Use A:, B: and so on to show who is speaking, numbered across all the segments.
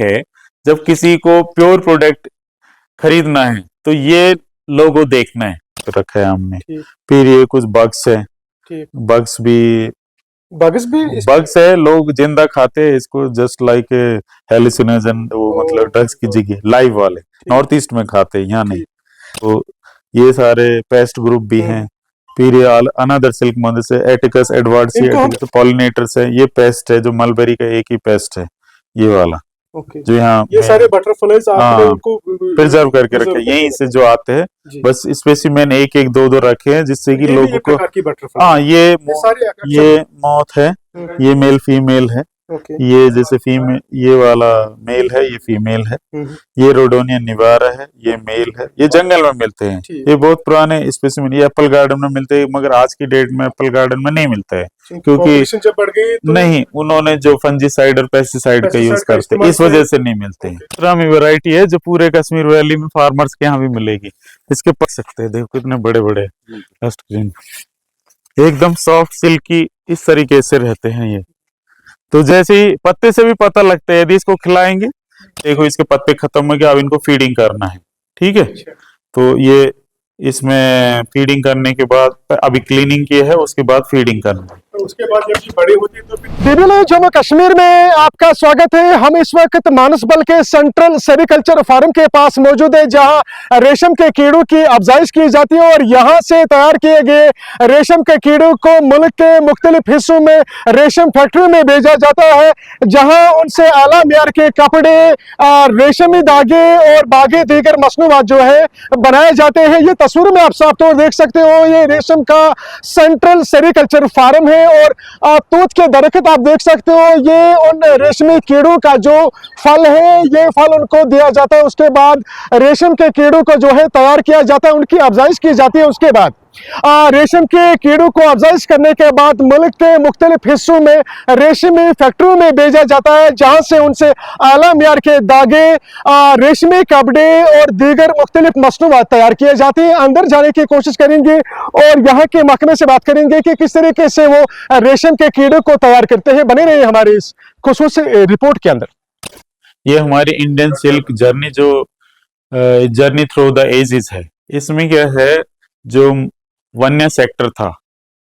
A: है, जब किसी को प्योर प्रोडक्ट खरीदना है तो ये लोगो देखना है, तो रखा है हमने। फिर ये कुछ बग्स है, बग्स है, लोग जिंदा खाते हैं इसको, जस्ट लाइक हेलुसिनोजन, वो मतलब ड्रग्स की जगह लाइव वाले नॉर्थ ईस्ट में खाते हैं, यहाँ नहीं। तो ये सारे पेस्ट ग्रुप भी हैं। फिर ये अनदर सिल्क मदर से एटिकस एडवर्ड्स, ये पॉलिनेटर्स है, ये पेस्ट है जो मलबेरी का एक ही पेस्ट है, ये वाला। जो यहाँ ये सारे बटरफ्लाइज आपने उनको प्रिजर्व करके रखे, यहीं से जो आते हैं, बस स्पेसिमेन एक एक दो दो रखे हैं जिससे कि लोगों को, हाँ ये मौत है, ये मेल फीमेल है, ये जैसे फीमेल, ये वाला मेल है, ये फीमेल है, ये रोडोनियन निवारा है, ये मेल है, ये जंगल में मिलते हैं, ये बहुत पुराने स्पेसिमेन, ये एप्पल गार्डन में मिलते हैं, मगर आज की डेट में एप्पल गार्डन में नहीं मिलता है, क्योंकि जब बढ़ गई तो नहीं, उन्होंने जो फंजीसाइड और पेस्टिसाइड का यूज करते हैं, इस वजह से नहीं मिलते हैं। दूसरा वैरायटी है जो पूरे कश्मीर वैली में फार्मर्स के यहाँ भी मिलेगी, इसके पक सकते हैं, देखो कितने बड़े बड़े एकदम सॉफ्ट सिल्की, इस तरीके से रहते हैं ये। तो जैसे ही पत्ते से भी पता लगता है, यदि इसको खिलाएंगे, देखो इसके पत्ते खत्म हो गए, अब इनको फीडिंग करना है, ठीक है। तो ये इसमें फीडिंग करने के बाद अभी क्लीनिंग की है, उसके बाद फीडिंग करना है, तो उसके बाद जब ये बड़ी होती है तो फिर
B: जम्मू कश्मीर में आपका स्वागत है। हम इस वक्त मानसबल के सेंट्रल सेरिकल्चर फार्म के पास मौजूद है, जहां रेशम के कीड़ों की अफजाइश की जाती है और यहां से तैयार किए गए रेशम के कीड़ों को मुल्क के मुख्तलिफ हिस्सों में रेशम फैक्ट्री में भेजा जाता है, जहां उनसे आला मियार के कपड़े, रेशमी धागे और बाकी दीगर मसनूआत जो है बनाए जाते हैं। ये तस्वीर में आप साफ तौर देख सकते हो, ये रेशम का सेंट्रल सेरिकल्चर फार्म है और तूत के दरख्त आप देख सकते हो, ये उन रेशमी कीड़ों का जो फल है, ये फल उनको दिया जाता है, उसके बाद रेशम के कीड़ों को जो है तैयार किया जाता है, उनकी अफजाइश की जाती है। उसके बाद रेशम के कीड़ों को अफजाइश करने के बाद मुल्क के मुख्तलिफ हिस्सों में रेशमी फैक्ट्रियों में भेजा जाता है, जहां से उनसे आला मियार के धागे, रेशमी कपड़े और दीगर मुख्तलिफ मसनूआत तैयार किए जाते हैं। अंदर जाने की कोशिश करेंगे और यहाँ के महकमे से बात करेंगे कि किस तरीके से वो रेशम के कीड़ों को तैयार करते हैं। बने रहिए हमारे इस खुसूस रिपोर्ट के अंदर।
A: ये हमारी इंडियन सिल्क जर्नी, जो जर्नी थ्रू द एजेस है, इसमें क्या है, जो वन्य सेक्टर था,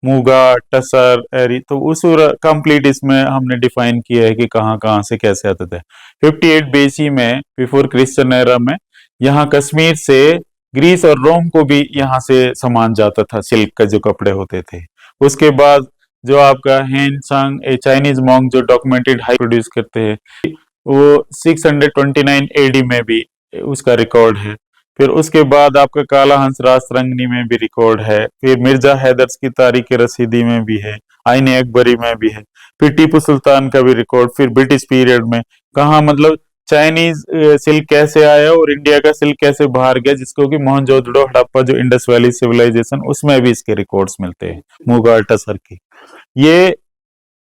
A: मूगा, टसर, एरी, तो उस कंप्लीट इसमें हमने डिफाइन किया है कि कहाँ कहाँ से कैसे आते थे। 58 BC में, बिफोर क्रिश्चियन एरा में, यहाँ कश्मीर से ग्रीस और रोम को भी यहाँ से सामान जाता था, सिल्क का जो कपड़े होते थे। उसके बाद जो आपका हैन सांग, चाइनीज मॉन्ग जो डॉक्यूमेंटेड हाई प्रोड्यूस करते हैं, वो 629 AD में भी उसका रिकॉर्ड है। फिर उसके बाद आपका काला हंस रास्तरंगनी में भी रिकॉर्ड है, फिर मिर्जा हैदर्स की तारीख रसीदी में भी है, आईन अकबरी में भी है, फिर टीपू सुल्तान का भी रिकॉर्ड, फिर ब्रिटिश पीरियड में कहाँ, मतलब चाइनीज सिल्क कैसे आया और इंडिया का सिल्क कैसे बाहर गया, जिसको कि मोहनजोदड़ो, हड़प्पा जो इंडस वैली सिविलाइजेशन, उसमें भी इसके रिकॉर्ड्स मिलते हैं, मुगा टसर की। ये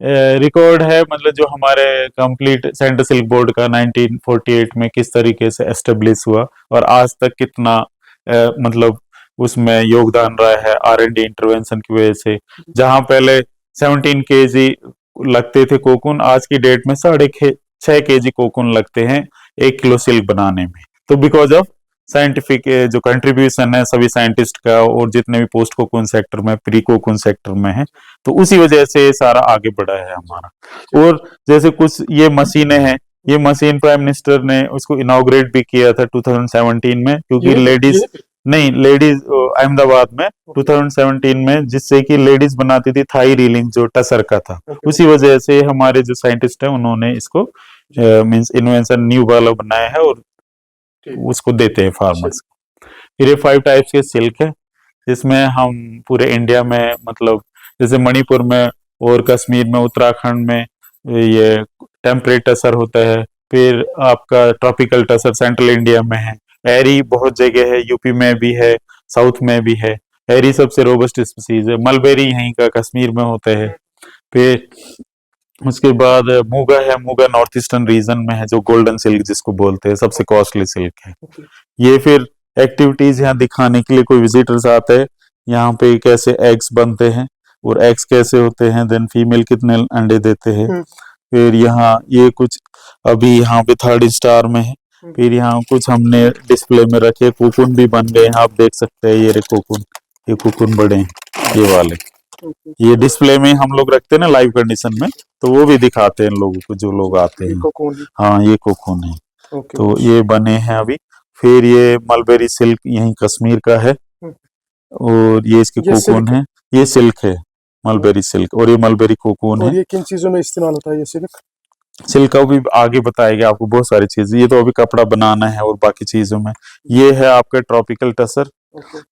A: रिकॉर्ड है, मतलब जो हमारे कंप्लीट सेंट्रल सिल्क बोर्ड का 1948 में किस तरीके से एस्टेब्लिश हुआ और आज तक कितना मतलब उसमें योगदान रहा है R&D इंटरवेंशन की वजह से। जहां पहले 17 kg लगते थे कोकून, आज की डेट में 6.5 kg कोकून लगते हैं 1 किलो सिल्क बनाने में। तो बिकॉज ऑफ साइंटिफिक जो कंट्रीब्यूशन है सभी साइंटिस्ट का, और जितने भी पोस्ट कोकून सेक्टर में, प्री कोकून सेक्टर में है, तो उसी वजह से सारा आगे बढ़ा है हमारा। और जैसे कुछ ये मशीनें हैं, ये मशीन प्राइम मिनिस्टर ने उसको इनॉग्रेट भी किया था 2017 में, क्योंकि लेडीज अहमदाबाद में 2017 में, जिससे कि लेडीज बनाती थी थाई रीलिंग जो टसर का था। उसी वजह से हमारे जो साइंटिस्ट है उन्होंने इसको मींस इन्वेंशन न्यू वाला बनाया है और उसको देते हैं फार्मर्स को। फिर ये 5 टाइप्स के सिल्क है, जिसमें हम पूरे इंडिया में, मतलब जैसे मणिपुर में और कश्मीर में, उत्तराखंड में ये टेम्परेट टसर होता है। फिर आपका ट्रॉपिकल टसर सेंट्रल इंडिया में है। एरी बहुत जगह है, यूपी में भी है, साउथ में भी है। एरी सबसे रोबस्ट स्पीसीज है। मलबेरी यहीं का कश्मीर में होता है। फिर उसके बाद मूगा है, मूगा नॉर्थ ईस्टर्न रीजन में है, जो गोल्डन सिल्क जिसको बोलते हैं, सबसे कॉस्टली सिल्क है। ये फिर एक्टिविटीज यहाँ दिखाने के लिए कोई विजिटर्स आते हैं, यहाँ पे कैसे एग्स बनते हैं और एग्स कैसे होते हैं, देन फीमेल कितने अंडे देते हैं, फिर यहाँ ये कुछ अभी यहाँ पे 3rd स्टार में है। फिर यहाँ कुछ हमने डिस्प्ले में रखे, कोकून भी बन गए हैं, आप देख सकते हैं। ये रे कोकून, ये कोकून बड़े हैं ये वाले। ये डिस्प्ले में हम लोग रखते हैं ना लाइव कंडीशन में, तो वो भी दिखाते हैं लोगों को जो लोग आते हैं। हाँ ये कोकून है। तो ये बने हैं अभी। फिर ये मलबेरी सिल्क यहीं कश्मीर का है, और ये इसके कोकून है। ये सिल्क है, मलबेरी सिल्क, और ये मलबेरी कोकून है।
B: ये किन चीजों में इस्तेमाल होता है ये सिल्क?
A: सिल्क का भी आगे बताएगा आपको, बहुत सारी चीजें। ये तो अभी कपड़ा बनाना है, और बाकी चीजों में ये है आपका ट्रॉपिकल टसर।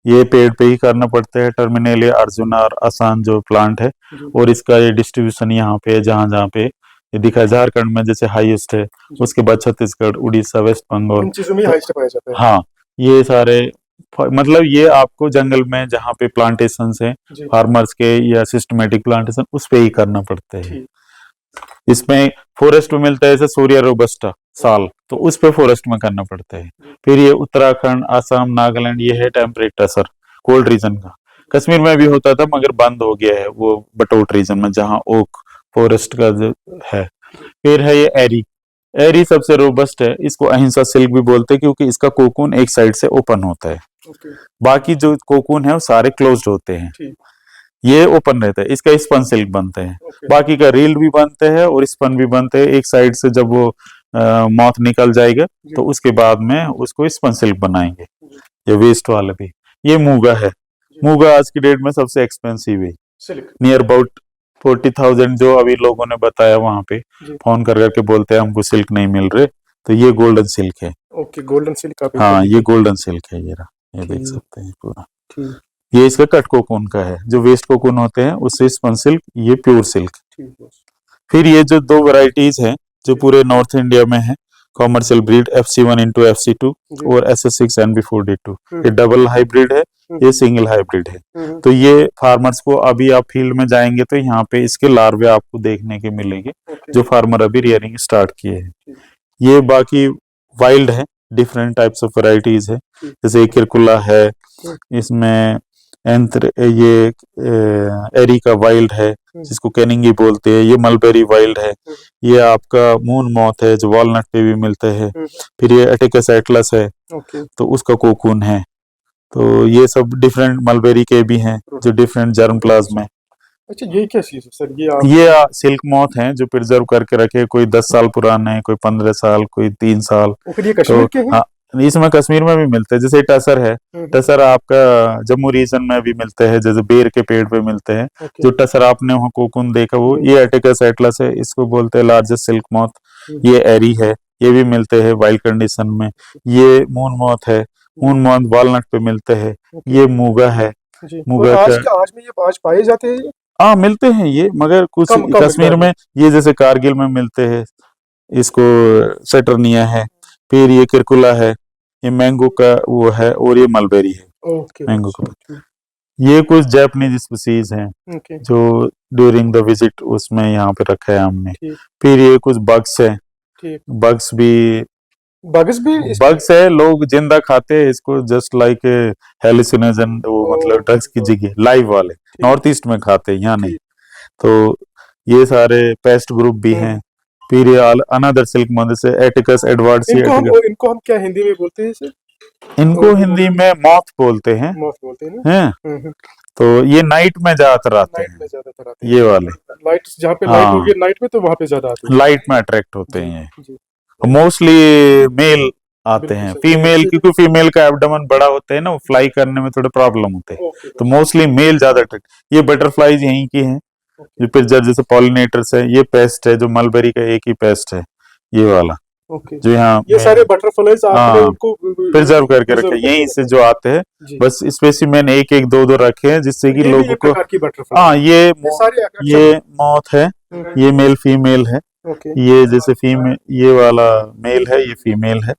A: ये पेड़ पे ही करना पड़ता है, टर्मिनेलिया अर्जुना और आसान जो प्लांट है। और इसका ये डिस्ट्रीब्यूशन यहाँ पे जहाँ जहाँ पे ये दिखा है, झारखंड में जैसे हाईएस्ट है, उसके बाद छत्तीसगढ़, उड़ीसा, वेस्ट बंगाल,
B: चीजों में हाईएस्ट पाया जाता है।
A: हाँ ये सारे मतलब ये आपको जंगल में जहाँ पे प्लांटेशन है फार्मर्स के या सिस्टमेटिक प्लांटेशन, उस पे ही करना पड़ता है। इसमें फॉरेस्ट में मिलता है जैसे सूर्या रोबस्टा साल, तो उस पे फॉरेस्ट में करना पड़ता है। फिर ये उत्तराखंड, असम, नागालैंड, ये है टेम्परेट टसर, कोल्ड रीजन का। कश्मीर में भी होता था मगर बंद हो गया है वो बटोट रीजन में, जहाँ ओक फॉरेस्ट का जो है। फिर है ये एरी। एरी सबसे रोबस्ट है, इसको अहिंसा सिल्क भी बोलते हैं, क्योंकि इसका कोकून एक साइड से ओपन होता है। बाकी जो कोकून है वो सारे क्लोज्ड होते हैं, ये ओपन रहता है। इसका स्पन सिल्क बनते हैं, बाकी का रील भी बनते हैं और स्पन भी बनते हैं। एक साइड से जब वो मॉथ निकल जाएगा तो उसके बाद में उसको स्पन सिल्क बनाएंगे। ये वेस्ट वाले भी। ये मूगा है। मूगा आज की डेट में सबसे एक्सपेंसिव है, नियर अबाउट 40,000 जो अभी लोगों ने बताया। वहां पे फोन कर करके बोलते हैं हमको सिल्क नहीं मिल रहे, तो ये गोल्डन सिल्क है।
B: Okay, golden silk.
A: हाँ ये गोल्डन सिल्क है, ये देख सकते हैं पूरा। ये इसका कट कोकून का है, जो वेस्ट कोकून होते हैं उससे स्पन सिल्क, ये प्योर सिल्क। फिर ये जो 2 वैरायटीज हैं जो पूरे नॉर्थ इंडिया में है, commercial breed FC1 into FC2 और SS6 NB4D2। ये डबल हाइब्रिड है, ये सिंगल हाइब्रिड है। तो ये फार्मर्स को, अभी आप फील्ड में जाएंगे तो यहाँ पे इसके लार्वे आपको देखने के मिलेंगे, जो फार्मर अभी रियरिंग स्टार्ट किए हैं। ये बाकी वाइल्ड है, डिफरेंट टाइप्स ऑफ वैरायटीज है, जैसे किरकुला है, इसमें ये एरी का वाइल्ड है जिसको कैनिंगी बोलते हैं। ये मलबेरी वाइल्ड है। ये आपका मून मॉथ है जो वॉलनट पे भी मिलते हैं। फिर ये एटिकस एटलस है, तो उसका कोकून है। तो ये सब डिफरेंट मलबेरी के भी हैं जो डिफरेंट जर्म प्लाज्म में।
B: अच्छा, ये क्या चीज है सर?
A: ये सिल्क मॉथ हैं जो प्रिजर्व करके रखे, कोई 10 साल पुराने, कोई 15 साल, कोई 3 साल।
B: फिर ये कश्मीर के हैं?
A: हाँ, इसमें कश्मीर में भी मिलते हैं। जैसे टसर है, टसर आपका जम्मू रीजन में भी मिलते हैं, जैसे बेर के पेड़ पे मिलते हैं। जो टसर आपने वहाँ कोकून देखा वो ये एटिकस एटलस है, इसको बोलते हैं लार्जेस्ट सिल्क मॉथ। ये एरी है, ये भी मिलते हैं वाइल्ड कंडीशन में। ये मून मॉथ है, मून मॉथ वॉलनट पे मिलते हैं। ये मूगा है, मूगा
B: आज में ये आज पाए जाते हैं?
A: हाँ मिलते हैं ये, मगर कुछ कश्मीर में ये जैसे कारगिल में मिलते हैं। इसको सेटर्निया है। फिर ये किरकुला है, ये मैंगो का वो है, और ये मलबेरी है मैंगो का। ये कुछ जापानीज स्पीसीज हैं जो ड्यूरिंग द विजिट उसमें यहाँ पे रखा है हमने। फिर ये कुछ बग्स है, बग्स है, लोग जिंदा खाते हैं इसको, जस्ट लाइक हेलुसिनोजन, वो मतलब ड्रग्स की जगह लाइव वाले नॉर्थ ईस्ट में खाते हैं, यहाँ नहीं। तो ये सारे पेस्ट ग्रुप भी हैं। फिर ये अनदर सिल्क मॉथ से एटिकस एडवर्ड्स।
B: इनको हम क्या हिंदी में बोलते हैं सर?
A: इनको हिंदी में मॉथ बोलते हैं। हैं? तो ये नाइट में ज्यादातर आते हैं, ये वाले
B: लाइट जहाँ पे लाइट होगी नाइट में, तो वहाँ पे ज्यादा आते हैं,
A: लाइट में अट्रैक्ट होते हैं। मोस्टली मेल आते हैं, फीमेल क्योंकि फीमेल का एब्डोमेन बड़ा होता है ना, वो फ्लाई करने में थोड़े प्रॉब्लम होते हैं, तो मोस्टली मेल ज्यादा अट्रैक्ट। ये बटरफ्लाईज यहीं की हैं, ये पिंजर जैसे पॉलिनेटर्स है। ये पेस्ट है जो मलबेरी का एक ही पेस्ट है, ये वाला जो यहाँ
B: ये सारे बटरफ्लाईज आपने उनको
A: प्रिजर्व करके रखे, यहीं से जो आते हैं। बस स्पेसिमेन एक एक दो दो रखे हैं जिससे कि लोगों को। हाँ ये मॉथ है, ये मेल फीमेल है। ये जैसे फीमेल, ये वाला मेल है, ये फीमेल है।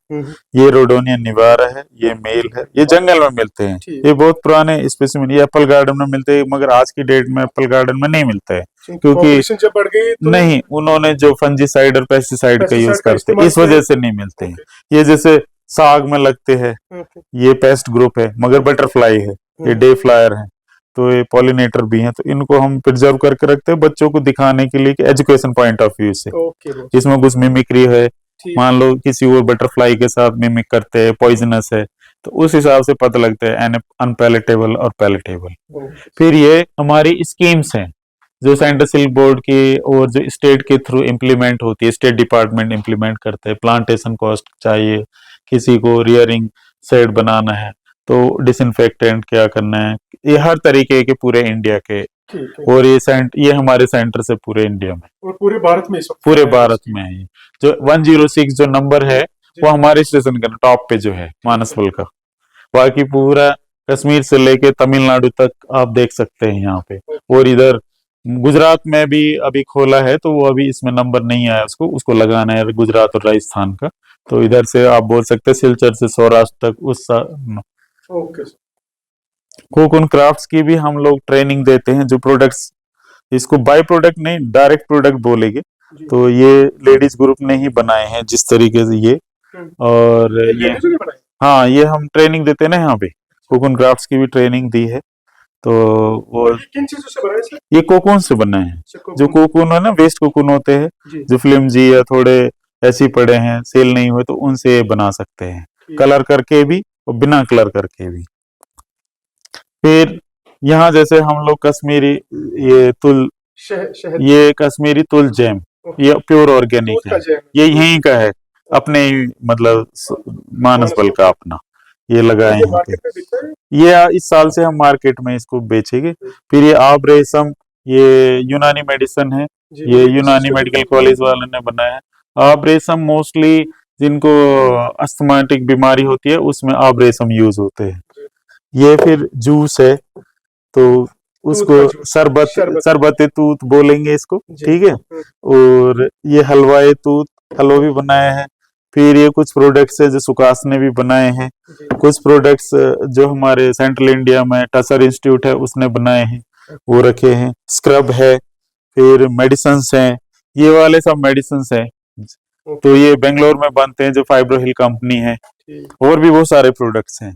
A: ये रोडोनियन निवारा है, ये मेल है। ये जंगल में मिलते हैं, ये बहुत पुराने स्पेसिमेन। ये एप्पल गार्डन में मिलते हैं, मगर आज की डेट में एप्पल गार्डन में नहीं मिलते हैं, क्योंकि
B: जब बढ़ गई तो
A: नहीं, उन्होंने जो फंजीसाइड और पेस्टिसाइड का यूज करते हैं, इस वजह से नहीं मिलते हैं। ये जैसे साग में लगते हैं, ये पेस्ट ग्रुप है, मगर बटरफ्लाई है, ये डे फ्लायर है। तो ये पॉलिनेटर भी हैं, तो इनको हम प्रिजर्व करके रखते हैं बच्चों को दिखाने के लिए कि एजुकेशन पॉइंट ऑफ व्यू से।
B: ओके बॉस,
A: इसमें कुछ मिमिक्री है,
B: ठीक।
A: मान लो किसी और बटरफ्लाई के साथ मिमिक करते हैं, पॉइजनस है, तो उस हिसाब से पता लगता है अनपैलेटेबल और पैलेटेबल।
B: ओके,
A: फिर ये हमारी स्कीम्स हैं जो सेंट्रल सिल्क बोर्ड की और जो स्टेट के थ्रू इम्प्लीमेंट होती है, स्टेट डिपार्टमेंट इम्प्लीमेंट करते हैं। प्लांटेशन कॉस्ट चाहिए, किसी को रियरिंग सेट बनाना है तो डिसइंफेक्टेंट क्या करना है, ये हर तरीके के पूरे इंडिया के।
B: ठीक है।
A: और ये हमारे सेंटर से पूरे इंडिया में,
B: और पूरे भारत में इस वक्त
A: पूरे भारत में है ये। जो 106 जो नंबर है वो हमारे स्टेशन का टॉप पे जो है मानसबल का। बाकी पूरा कश्मीर से लेके तमिलनाडु तक आप देख सकते हैं यहाँ पे। और इधर गुजरात में भी अभी खोला है, तो वो अभी इसमें नंबर नहीं आया, उसको लगाना है गुजरात और राजस्थान का। तो इधर से आप बोल सकते हैं सिलचर से सौराष्ट्र तक
B: ओके सर।
A: कोकून क्राफ्ट्स की भी हम लोग ट्रेनिंग देते हैं। जो प्रोडक्ट्स, इसको बाय प्रोडक्ट नहीं डायरेक्ट प्रोडक्ट बोलेंगे, तो ये लेडीज ग्रुप ने ही बनाए हैं जिस तरीके से ये। और ये हाँ, ये हम ट्रेनिंग देते हैं ना यहाँ पे, कोकून क्राफ्ट्स की भी ट्रेनिंग दी है। तो वो
B: किन चीजों से बनाए सर?
A: ये कोकून से बना है। जो कोकून है ना, वेस्ट कोकून होते हैं जो फ्लिमजी या थोड़े ऐसे ही पड़े हैं, सेल नहीं हुए, तो उनसे बना सकते हैं, कलर करके भी और बिना कलर करके भी। फिर यहाँ जैसे हम लोग कश्मीरी ये तुल, ये कश्मीरी तुल जैम, ये प्योर ऑर्गेनिक है, ये यहीं का है, अपने ही मतलब मानसबल का अपना, ये लगाए हैं पे। ये इस साल से हम मार्केट में इसको बेचेंगे। फिर ये आब रेशम, ये यूनानी मेडिसिन है, ये यूनानी मेडिकल कॉलेज वालों ने बनाया है। आब रेशम मोस्टली जिनको अस्थमाटिक बीमारी होती है उसमें आब रेशम यूज होते हैं। ये फिर जूस है, तो उसको शरबत तूत बोलेंगे इसको, ठीक है। और ये हलवाए तूत, हलवा भी बनाया है। फिर ये कुछ प्रोडक्ट्स है जो सुकास ने भी बनाए हैं। कुछ प्रोडक्ट्स जो हमारे सेंट्रल इंडिया में टसर इंस्टीट्यूट है उसने बनाए हैं, वो रखे हैं। स्क्रब है, फिर मेडिसिन हैं, ये वाले सब मेडिसिन हैं। तो ये बेंगलोर में बनते हैं जो फाइब्रो हिल कंपनी है। और भी बहुत सारे प्रोडक्ट्स हैं।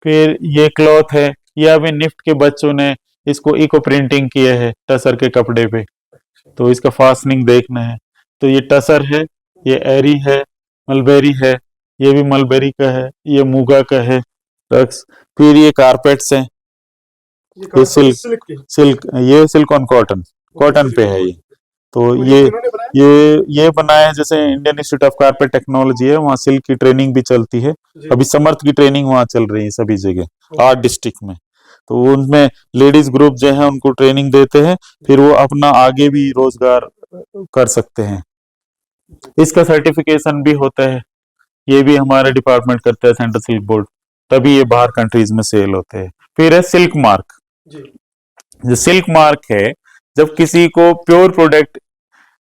A: फिर ये क्लॉथ है, ये अभी निफ्ट के बच्चों ने इसको इको प्रिंटिंग किए है टसर के कपड़े पे, तो इसका फास्टनिंग देखना है। तो ये टसर है, ये एरी है, मलबेरी है, ये भी मलबेरी का है, ये मूगा का है रक्स। फिर ये कारपेट्स हैं, ये सिल्क, ये सिल्क ऑन कॉटन, कॉटन पे है ये। तो ये बनाया है, जैसे Indian institute of carpet technology है, वहाँ सिल्क की ट्रेनिंग भी चलती है। अभी समर्थ की ट्रेनिंग वहाँ चल रही है सभी जगह 8 डिस्ट्रिक्ट में। तो उनमें लेडीज ग्रुप जो है उनको ट्रेनिंग देते हैं, फिर वो अपना आगे भी रोजगार कर सकते हैं। इसका सर्टिफिकेशन भी होता है, ये भी हमारा डिपार्टमेंट करता है सेंट्रल सिल्क बोर्ड, तभी ये बाहर कंट्रीज में सेल होते हैं। फिर है सिल्क मार्क। जो सिल्क मार्क है, जब किसी को प्योर प्रोडक्ट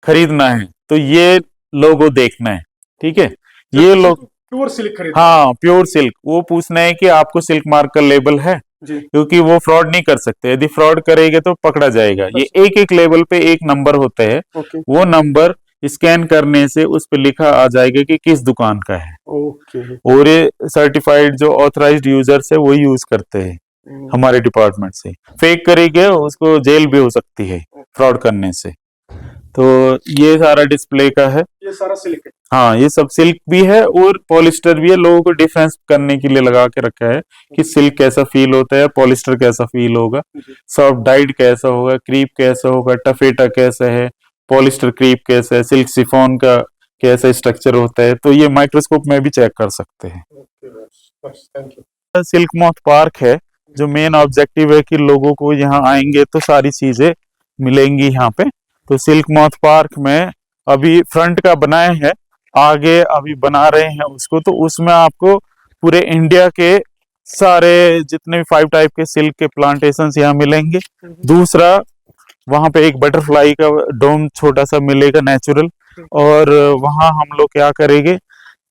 A: खरीदना है तो ये लोगो देखना है, ठीक है। ये लोग
B: प्योर सिल्क खरीद,
A: हाँ प्योर सिल्क, वो पूछना है कि आपको सिल्क मार्क का लेबल है, क्योंकि वो फ्रॉड नहीं कर सकते। यदि फ्रॉड करेंगे तो पकड़ा जाएगा। ये एक एक लेबल पे एक नंबर होता है, वो नंबर स्कैन करने से उस पे लिखा आ जाएगा कि किस दुकान का है। और ये सर्टिफाइड जो ऑथराइज्ड यूजर्स है वो यूज करते हैं हमारे डिपार्टमेंट से। फेक करेंगे उसको जेल भी हो सकती है फ्रॉड करने से। तो ये सारा डिस्प्ले का है,
B: ये सारा सिल्क है।
A: हाँ, ये सब सिल्क भी है और पॉलिस्टर भी है। लोगों को डिफरेंस करने के लिए लगा के रखा है कि सिल्क कैसा फील होता है, पॉलिस्टर कैसा फील होगा, सॉफ्ट डाइड कैसा होगा, क्रीप कैसा होगा, टफेटा कैसा है, पॉलिस्टर क्रीप कैसा है, सिल्क सिफॉन का कैसा स्ट्रक्चर होता है। तो ये माइक्रोस्कोप में भी चेक कर सकते हैं। सिल्क मॉथ पार्क है, जो मेन ऑब्जेक्टिव है कि लोगों को यहाँ आएंगे तो सारी चीजें मिलेंगी यहाँ पे। तो सिल्क मॉथ पार्क में अभी फ्रंट का बनाए हैं, आगे अभी बना रहे हैं उसको। तो उसमें आपको पूरे इंडिया के सारे जितने भी 5 टाइप के सिल्क के प्लांटेशन यहाँ मिलेंगे। दूसरा, वहां पे एक बटरफ्लाई का डोम छोटा सा मिलेगा नेचुरल। और वहां हम लोग क्या करेंगे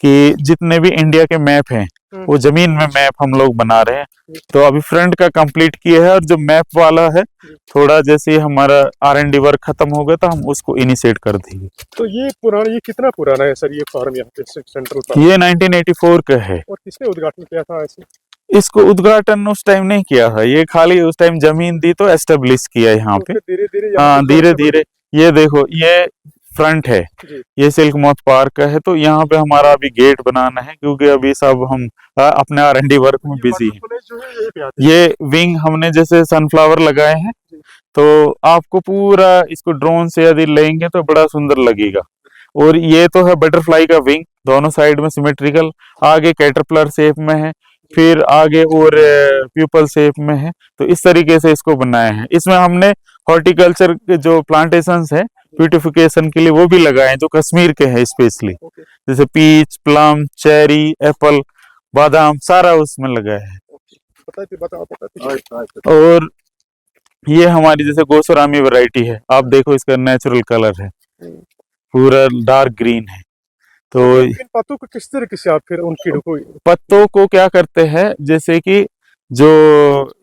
A: कि जितने भी इंडिया के मैप हैं वो जमीन में मैप हम लोग बना रहे हैं। तो अभी फ्रंट का कंप्लीट किया है, और जो मैप वाला है थोड़ा जैसे हमारा R&D वर्क खत्म होगा तो हम उसको इनिशिएट कर देंगे।
B: तो ये कितना पुराना है सर ये फार्म यहाँ पे सेंट्रल फार्म?
A: ये 1984 का है।
B: और किसने उद्घाटन किया था ऐसे?
A: इसको उद्घाटन उस टाइम नहीं किया है, ये खाली उस टाइम जमीन दी तो एस्टेब्लिश किया यहाँ पे।
B: धीरे धीरे
A: हाँ धीरे धीरे। ये देखो ये फ्रंट है,
B: जी।
A: ये सिल्क माउथ पार्क का है। तो यहाँ पे हमारा अभी गेट बनाना है, क्योंकि अभी सब हम अपने R&D वर्क में बिजी हैं।
B: जो है यही पे आते हैं।
A: ये विंग हमने जैसे सनफ्लावर लगाए हैं, तो आपको पूरा इसको ड्रोन से यदि लेंगे तो बड़ा सुंदर लगेगा। और ये तो है बटरफ्लाई का विंग, दोनों साइड में सिमेट्रिकल, आगे कैटरपिलर शेप में है, फिर आगे और प्यूपल शेप में है। तो इस तरीके से इसको बनाए हैं। इसमें हमने हॉर्टिकल्चर के जो प्लांटेशंस है ब्यूटिफिकेशन के लिए वो भी लगाए हैं, जो कश्मीर के हैं स्पेशली, जैसे पीच, प्लम, चेरी, एप्पल, बादाम, सारा उसमें लगाया है। और ये हमारी जैसे गोसुरामी वैरायटी है, आप देखो इसका नेचुरल कलर है, पूरा डार्क ग्रीन है। तो
B: इन पत्तों को किस तरीके से आप फिर उन कीड़ों को
A: पत्तों को क्या करते हैं, जैसे कि जो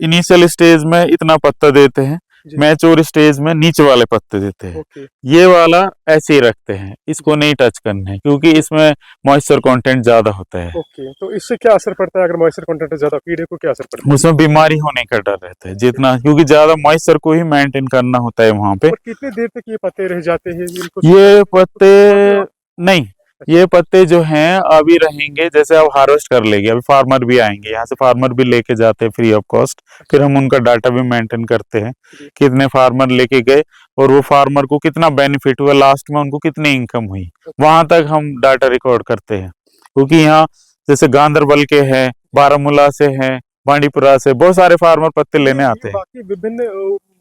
A: इनिशियल स्टेज में इतना पत्ता देते हैं, मैच्योर स्टेज में नीचे वाले पत्ते देते हैं। ये वाला ऐसे ही रखते हैं, इसको नहीं टच करना है, क्योंकि इसमें मॉइस्चर कंटेंट ज्यादा होता है।
B: तो इससे क्या असर पड़ता है? अगर मॉइस्चर कंटेंट ज्यादा, कीड़े को क्या असर पड़ता है?
A: उसमें बीमारी होने का डर रहता है जितना, क्योंकि ज्यादा मॉइस्चर को ही मेंटेन करना होता है वहां पे।
B: और कितनी देर तक ये पत्ते रह जाते हैं?
A: ये पत्ते नहीं, ये पत्ते जो हैं अभी रहेंगे, जैसे अब हार्वेस्ट कर लेंगे, अभी फार्मर भी आएंगे, यहाँ से फार्मर भी लेके जाते हैं फ्री ऑफ कॉस्ट। फिर हम उनका डाटा भी मेंटेन करते हैं, कितने फार्मर लेके गए और वो फार्मर को कितना बेनिफिट हुआ, लास्ट में उनको कितनी इनकम हुई, वहां तक हम डाटा रिकॉर्ड करते हैं। क्योंकि यहाँ जैसे गांधरबल के हैं, बारामूला से हैं, बांडीपुरा से बहुत सारे फार्मर पत्ते लेने आते हैं।
B: बाकी विभिन्न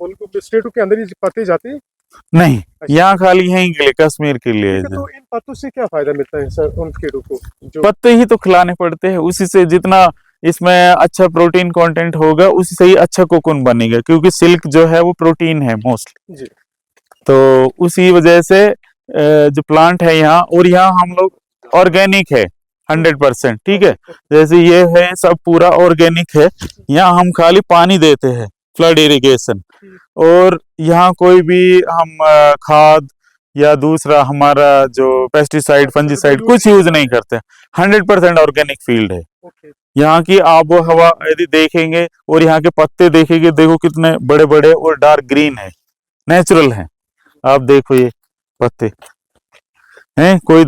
B: मुल्कों स्टेटों के अंदर ये पत्ते जाते हैं?
A: नहीं, यहाँ खाली यहीं के लिए, कश्मीर के लिए।
B: तो इन पत्तों से क्या फायदा मिलता है सर उन कीड़ों को?
A: पत्ते ही तो खिलाने पड़ते हैं, उसी से जितना इसमें अच्छा प्रोटीन कंटेंट होगा उसी से ही अच्छा कोकून बनेगा, क्योंकि सिल्क जो है वो प्रोटीन है मोस्टली। तो उसी वजह से जो प्लांट है यहाँ, और यहाँ हम लोग ऑर्गेनिक है 100%, ठीक है। जैसे ये है सब पूरा ऑर्गेनिक है, यहाँ हम खाली पानी देते हैं, फ्लड इरिगेशन, और यहाँ कोई भी हम खाद या दूसरा हमारा जो पेस्टिसाइड, फंजीसाइड कुछ यूज नहीं करते। 100% ऑर्गेनिक फील्ड है। यहाँ की आबो हवा यदि देखेंगे और यहाँ के पत्ते देखेंगे, देखो कितने बड़े बड़े और डार्क ग्रीन है, नेचुरल है। आप देखो ये पत्ते हैं, कोई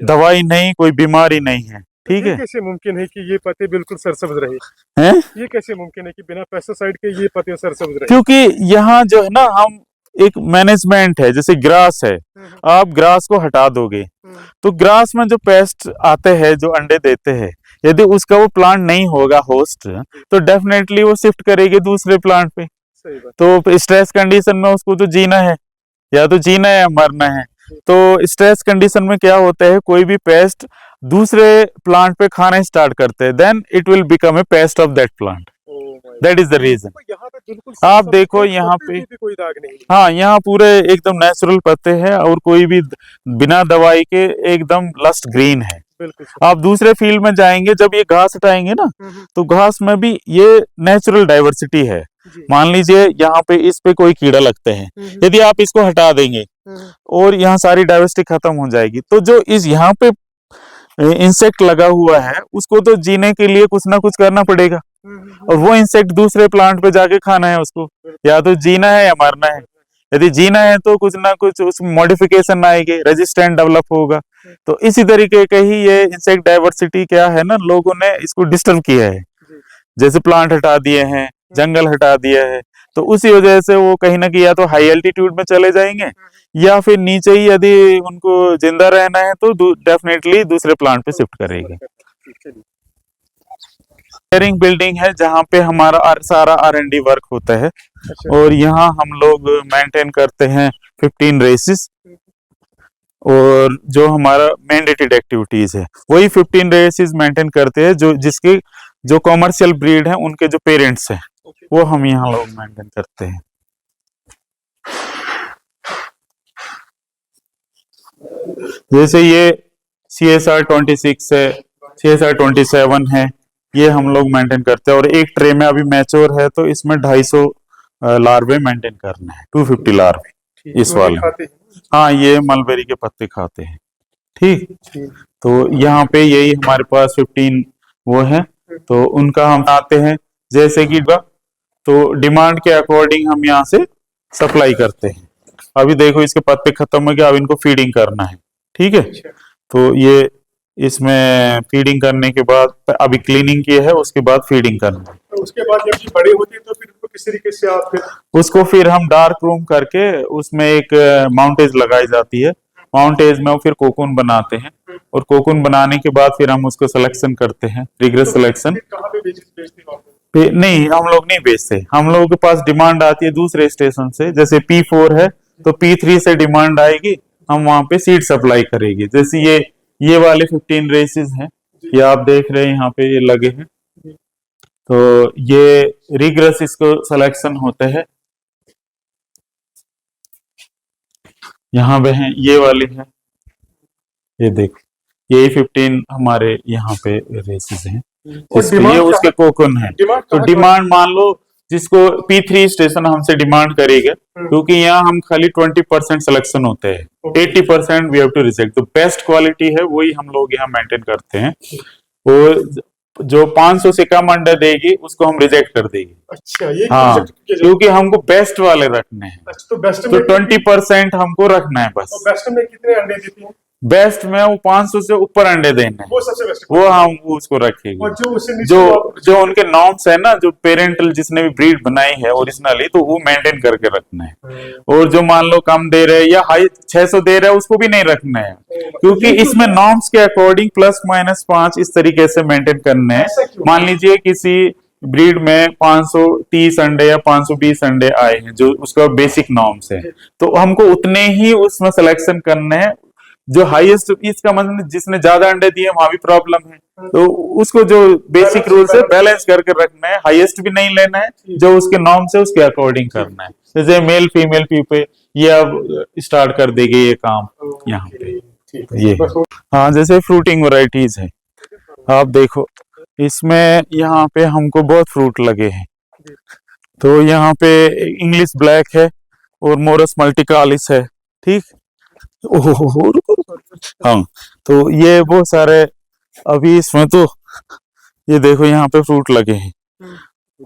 A: दवाई नहीं, कोई बीमारी नहीं है, ठीक है।
B: कैसे मुमकिन है कि ये पत्ते बिल्कुल सरसब्ज रहे
A: हैं?
B: ये कैसे मुमकिन है कि बिना पेस्टिसाइड के ये पत्ते सरसब्ज रहे?
A: क्योंकि यहाँ जो है ना, हम एक मैनेजमेंट है, जैसे ग्रास है, आप ग्रास को हटा दोगे तो ग्रास में जो पेस्ट आते हैं, जो अंडे देते हैं, यदि उसका वो प्लांट नहीं होगा होस्ट, तो डेफिनेटली वो शिफ्ट करेगी दूसरे प्लांट पे। तो स्ट्रेस कंडीशन में उसको तो जीना है, या तो जीना है या मरना है। तो स्ट्रेस कंडीशन में क्या होता है, कोई भी पेस्ट दूसरे प्लांट पे खाना स्टार्ट करते हैं, then it will become a paste of that plant. That is the reason. आप देखो यहाँ पे
B: कोई दाग नहीं।
A: हाँ, यहाँ पूरे एकदम नेचुरल पत्ते हैं, और कोई भी बिना दवाई के एकदम लस्ट ग्रीन है। आप दूसरे फील्ड में जाएंगे, जब ये घास हटाएंगे ना, तो घास में भी ये नेचुरल डाइवर्सिटी है। मान लीजिए यहाँ पे इस पे कोई कीड़ा लगते हैं, यदि आप इसको हटा देंगे और यहाँ सारी डाइवर्सिटी खत्म हो जाएगी, तो जो इस यहाँ पे इंसेक्ट लगा हुआ है उसको तो जीने के लिए कुछ ना कुछ करना पड़ेगा, और वो इंसेक्ट दूसरे प्लांट पे जाके खाना है उसको, या तो जीना है या मरना है। यदि जीना है तो कुछ ना कुछ उसमें मॉडिफिकेशन आएगी, रेजिस्टेंट डेवलप होगा। तो इसी तरीके के ही ये इंसेक्ट डाइवर्सिटी क्या है ना, लोगों ने इसको डिस्टर्ब किया है, जैसे प्लांट हटा दिए हैं, जंगल हटा दिया है, तो उसी वजह से वो कहीं ना कहीं या तो हाई एल्टीट्यूड में चले जाएंगे, या फिर नीचे ही यदि उनको जिंदा रहना है तो डेफिनेटली दूसरे प्लांट पे शिफ्ट करेंगे। शेयरिंग बिल्डिंग है जहाँ पे हमारा सारा R&D वर्क होता है, और यहाँ हम लोग मेंटेन करते हैं 15 रेसेस, और जो हमारा मैंडेटेड एक्टिविटीज है वही 15 रेसेस मेंटेन करते हैं, जिसके जो कॉमर्शियल ब्रीड है उनके जो पेरेंट्स हैं वो हम यहाँ लोग मेंटेन करते हैं। जैसे ये CSR 26 है, CSR 27 है, ये हम लोग मेंटेन करते हैं। और एक ट्रे में अभी मैच्योर है तो इसमें 250 लार्वे मेंटेन करना है, 250 लार्वे इस वाले। हाँ, ये मलबेरी के पत्ते खाते हैं, ठीक। तो यहाँ पे यही हमारे पास 15 वो है, तो उनका हम आते हैं, जैसे कि तो डिमांड के अकॉर्डिंग हम यहाँ से सप्लाई करते हैं। अभी देखो इसके पत्ते खत्म हो गए, अब इनको फीडिंग करना है, ठीक है। तो ये इसमें फीडिंग करने के बाद अभी क्लीनिंग की है, उसके बाद फीडिंग करना है।
B: तो उसके बाद जब ये बड़ी होती है तो फिर उसको किस तरीके से आप फिर
A: उसको फिर हम डार्क रूम करके उसमें एक माउंटेज लगाई जाती है, माउंटेज में वो फिर कोकून बनाते हैं, और कोकून बनाने के बाद फिर हम उसको सिलेक्शन करते हैं, रिग्रेस सिलेक्शन।
B: फिर कहाँ पे बेचते हो आप?
A: नहीं, हम लोग नहीं बेचते, हम लोगों के पास डिमांड आती है दूसरे स्टेशन से, जैसे P4 है तो P3 से डिमांड आएगी, हम वहां पे सीड सप्लाई करेंगे। जैसे ये वाले 15 रेसेस हैं, ये आप देख रहे हैं यहाँ पे ये लगे हैं, तो ये रिग्रेस इसको सिलेक्शन होते हैं। यहाँ पे हैं, ये वाली है, ये देखो ये 15 हमारे यहाँ पे रेसेस हैं, इसके ये उसके कोकून है। तो डिमांड मान लो जिसको P3 स्टेशन हमसे डिमांड करेगा, क्योंकि यहाँ हम खाली 20% सिलेक्शन होते हैं, 80% वी हैव टू रिजेक्ट। तो बेस्ट क्वालिटी है वही हम लोग यहाँ मेंटेन करते हैं, और जो 500 से कम अंडा देगी उसको हम रिजेक्ट कर देंगे।
B: अच्छा, ये
A: हाँ, क्योंकि हमको बेस्ट वाले रखने हैं।
B: अच्छा, तो बेस्ट
A: तो 20% हमको रखना है बस।
B: तो बेस्ट में कितने अंडे देती हैं?
A: बेस्ट में वो 500 से ऊपर अंडे देने हैं,
B: वो सबसे बेस्ट।
A: वो हम उसको रखेंगे।
B: और जो उससे नीचे
A: जो उनके नॉर्म्स है ना, जो पेरेंटल जिसने भी ब्रीड बनाई है ओरिजिनली, तो वो मेंटेन करके रखना है। और जो मान लो कम दे रहे हैं या हाई 600 दे रहे हैं, उसको भी नहीं रखना है, क्योंकि इसमें नॉर्म्स के अकॉर्डिंग +-5 इस तरीके से मेंटेन करने हैं। मान लीजिए किसी ब्रीड में 530 अंडे या 520 अंडे आए हैं, जो उसका बेसिक नॉर्म्स है, तो हमको उतने ही उसमें सिलेक्शन करने हैं। जो हाईएस्ट, इसका मतलब जिसने ज्यादा अंडे दिए वहां भी प्रॉब्लम है, तो उसको जो बेसिक रूल्स है बैलेंस करके रखना है, हाईएस्ट भी नहीं लेना है, जो उसके नॉर्म्स है उसके अकॉर्डिंग करना है। जैसे मेल फीमेल पीपे ये अब स्टार्ट कर देगी ये काम यहाँ पे, ये हाँ। जैसे फ्रूटिंग वैरायटीज है, आप देखो इसमें यहाँ पे हमको बहुत फ्रूट लगे हैं। तो यहाँ पे इंग्लिश ब्लैक है और मोरस मल्टीकालिस है, ठीक। हाँ, तो ये बहुत सारे अभी इसमें, तो ये देखो यहाँ पे फ्रूट लगे हैं।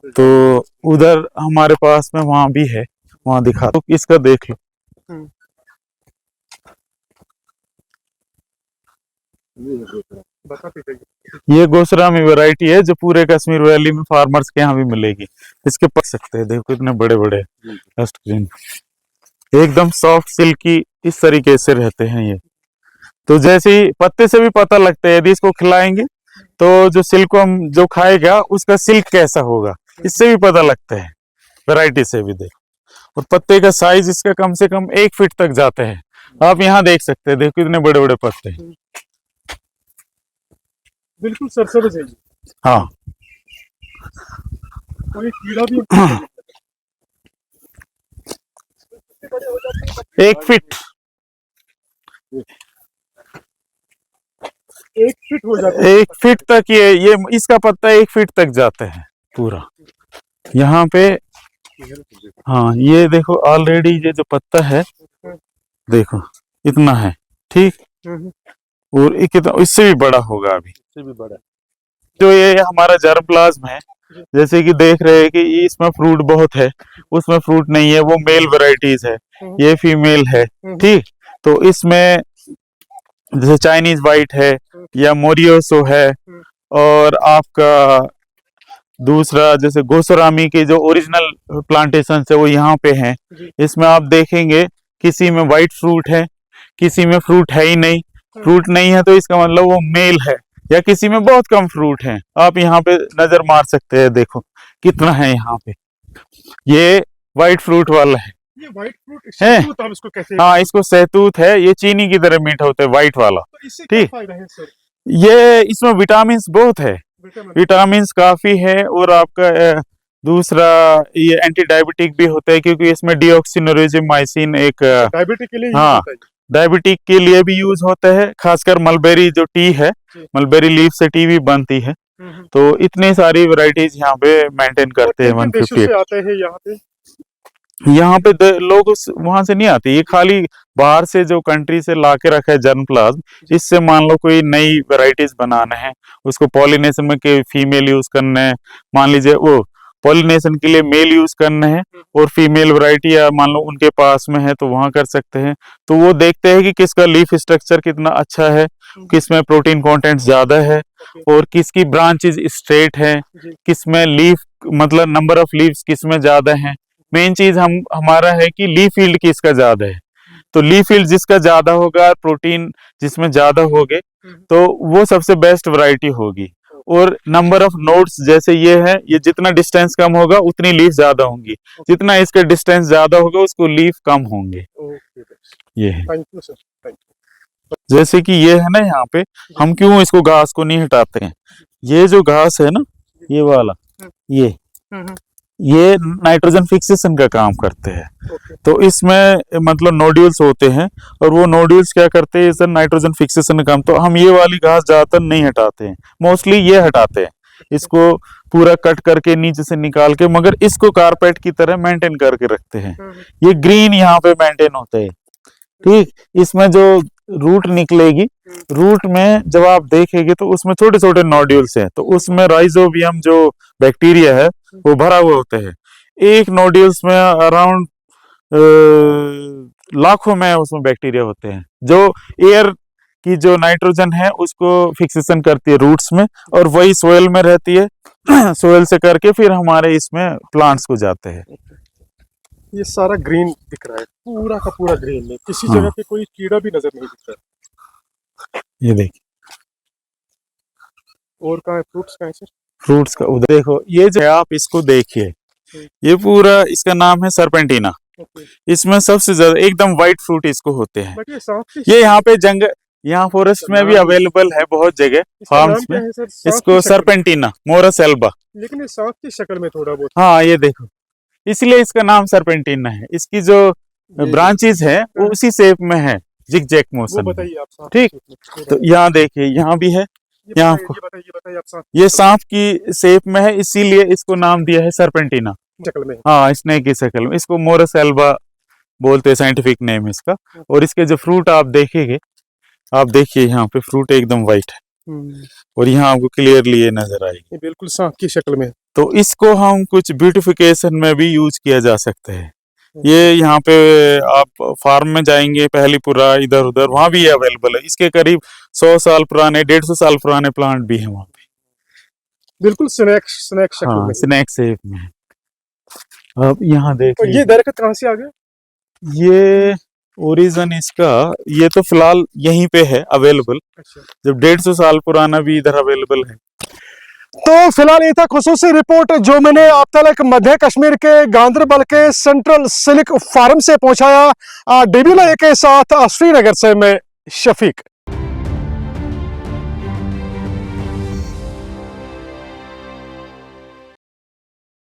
A: तो उधर हमारे पास में वहां भी है, वहां दिखा तो इसका देख लो। ये गोसरामी वैरायटी है जो पूरे कश्मीर वैली में फार्मर्स के यहाँ भी मिलेगी। इसके पक सकते हैं, देखो इतने बड़े बड़े डस्ट ग्रीन, एकदम सॉफ्ट सिल्की इस तरीके से रहते हैं ये। तो जैसे ही पत्ते से भी पता लगता है, यदि इसको खिलाएंगे तो जो सिल्क हम जो खाएगा उसका सिल्क कैसा होगा, इससे भी पता लगता है, वैरायटी से भी देखो। और पत्ते का साइज इसका कम से कम 1 फीट तक जाते हैं, आप यहाँ देख सकते हैं, देखो इतने बड़े बड़े पत्ते हैं।
B: बिल्कुल सरसों से।
A: हाँ,
B: कोई कीड़ा भी
A: 1 फीट
B: 1 फीट हो जाता है।
A: 1 फीट तक ये इसका पत्ता 1 फीट तक जाता है पूरा यहाँ पे। हाँ, ये देखो ऑलरेडी ये जो पत्ता है देखो इतना है, ठीक। और इससे भी बड़ा होगा, अभी इससे भी बड़ा। जो ये हमारा जर्मप्लाज्म है, जैसे कि देख रहे हैं कि इसमें फ्रूट बहुत है, उसमें फ्रूट नहीं है, वो मेल वैरायटीज है, ये फीमेल है, ठीक। तो इसमें जैसे चाइनीज वाइट है या मोरियोसो है, और आपका दूसरा जैसे गोसरामी के जो ओरिजिनल प्लांटेशन है वो यहाँ पे हैं। इसमें आप देखेंगे किसी में वाइट फ्रूट है, किसी में फ्रूट है ही नहीं। फ्रूट नहीं है तो इसका मतलब वो मेल है, या किसी में बहुत कम फ्रूट है। आप यहाँ पे नजर मार सकते हैं, देखो कितना है यहाँ पे। ये वाइट फ्रूट वाला है,
B: ये व्हाइट फ्रूट
A: है?
B: शहतूत आप इसको कहते हैं।
A: हाँ, इसको सहतूत है, ये चीनी की तरह मीठा होता है वाइट वाला,
B: तो इससे क्या
A: ठीक।
B: फायदा है सर?
A: ये इसमें विटामिन बहुत है, विटामिन काफी है, और आपका दूसरा ये एंटी डायबिटिक भी होता है, क्योंकि इसमें डिऑक्सिनोरेजिमाइसिन एक
B: डायबिटिक के लिए
A: हाँ, डायबिटिक के लिए भी यूज होता है। खासकर मलबेरी जो टी है, मलबेरी लीफ से टी भी बनती है। तो इतनी सारी वैरायटीज यहाँ पे मेंटेन करते हैं। 150
B: से आते हैं यहाँ पे।
A: यहाँ पे लोग वहां से नहीं आते, ये खाली बाहर से जो कंट्री से ला के रखा है जर्मप्लाज्म। इससे मान लो कोई नई वेराइटीज बनाना है, उसको पॉलिनेशन में के फीमेल यूज करना है, मान लीजिए वो पॉलिनेशन के लिए मेल यूज करना है और फीमेल वैरायटी या मान लो उनके पास में है तो वहां कर सकते हैं। तो वो देखते हैं कि किसका लीफ स्ट्रक्चर कितना अच्छा है, किसमें प्रोटीन कंटेंट ज्यादा है और किसकी ब्रांचेज स्ट्रेट है, किसमें लीफ मतलब नंबर ऑफ लीव्स किसमें ज्यादा है। मेन चीज हमारा है कि लीफ यील्ड किसका ज्यादा है। तो लीफ यील्ड जिसका ज्यादा होगा, प्रोटीन जिसमें ज्यादा होगे, तो वो सबसे बेस्ट वैरायटी होगी। और नंबर ऑफ नोड्स जैसे ये है, ये जितना डिस्टेंस कम होगा उतनी लीफ ज्यादा होंगी, जितना इसका डिस्टेंस ज्यादा होगा उसको लीफ कम होंगे। ये है।
B: थैंक यू सर, थैंक
A: जैसे कि ये है ना, यहाँ पे हम क्यों इसको घास को नहीं हटाते हैं, ये जो घास है ना, ये वाला, ये नाइट्रोजन फिक्सेशन का काम करते हैं। तो इसमें मतलब नोड्यूल्स होते हैं और वो नोड्यूल्स क्या करते हैं, सर नाइट्रोजन फिक्सेशन का काम। तो हम ये वाली घास ज्यादातर नहीं हटाते हैं, मोस्टली ये हटाते हैं, इसको पूरा कट करके नीचे से निकाल के, मगर इसको कारपेट की तरह मेंटेन करके रखते हैं। ये ग्रीन यहाँ पे मेंटेन होते हैं, ठीक। इसमें जो रूट निकलेगी, रूट में जब आप देखेंगे तो उसमें छोटे छोटे नोड्यूल्स हैं, तो उसमें राइजोबियम जो बैक्टीरिया है वो भरा हुआ होता है। एक नोड्यूल्स में अराउंड लाखों में उसमें बैक्टीरिया होते हैं, जो एयर की जो नाइट्रोजन है उसको फिक्सेशन करती है रूट्स में, और वही सोयल में रहती है सोयल से करके फिर हमारे इसमें प्लांट्स को जाते हैं।
B: ये सारा ग्रीन दिख रहा है, पूरा का पूरा ग्रीन है, किसी
A: हाँ।
B: जगह पे कोई कीड़ा भी नजर नहीं दिख रहा।
A: ये देखिए
B: और कहाँ है फ्रूट्स, कहाँ है सर?
A: फ्रूट्स का उधर देखो, ये जो है आप इसको देखिए, ये पूरा इसका नाम है सरपेंटिना। इसमें सबसे ज्यादा एकदम व्हाइट फ्रूट इसको होते हैं।
B: बट ये सांप
A: ये यहाँ पे जंगल, यहाँ फॉरेस्ट में भी अवेलेबल है बहुत जगह, फार्म्स में। इसको सरपेंटिना मोरस एल्बा।
B: लेकिन ये सांप की शक्ल में थोड़ा बहुत।
A: हाँ ये देखो, इसलिए इसका नाम सरपेंटिना है। इसकी जो ब्रांचेस है वो उसी शेप में है, जिग जैक मोशन।
B: बताइए आप,
A: ठीक, तो यहाँ देखिए, यहाँ भी है, यहाँ
B: बताइए आप सांप।
A: ये सांप की शेप में है, इसीलिए इसको नाम दिया है सरपेंटिना,
B: शक्ल में।
A: हाँ स्नेक की शक्ल में। इसको मोरस एल्बा बोलते हैं, साइंटिफिक नेम इसका। और इसके जो फ्रूट आप देखेंगे, आप देखिए यहाँ पे फ्रूट एकदम व्हाइट है और यहाँ आपको क्लियरली ये नजर आएगी,
B: ये बिल्कुल सांप की शक्ल में।
A: तो इसको हम कुछ ब्यूटिफिकेशन में भी यूज किया जा सकता है। ये यहाँ पे आप फार्म में जाएंगे पहलीपुरा इधर उधर, वहां भी ये अवेलेबल है। इसके करीब 100 साल पुराने, 150 साल पुराने प्लांट भी हैं वहां पे,
B: बिल्कुल स्नैक शक्ल
A: हाँ
B: में,
A: स्नैक शेप में। अब यहाँ
B: तो
A: देखिए,
B: ये दरख्त कहाँ से आ गया?
A: ये ओरिजिन इसका, ये तो फिलहाल यहीं पे है अवेलेबल, जब 150 साल पुराना भी इधर अवेलेबल है।
B: तो फिलहाल ये था खुसूसी रिपोर्ट जो मैंने आप तक मध्य कश्मीर के गांदरबल के सेंट्रल सिल्क फार्म से पहुंचाया। डीबी लाइव के साथ श्रीनगर से मैं शफीक।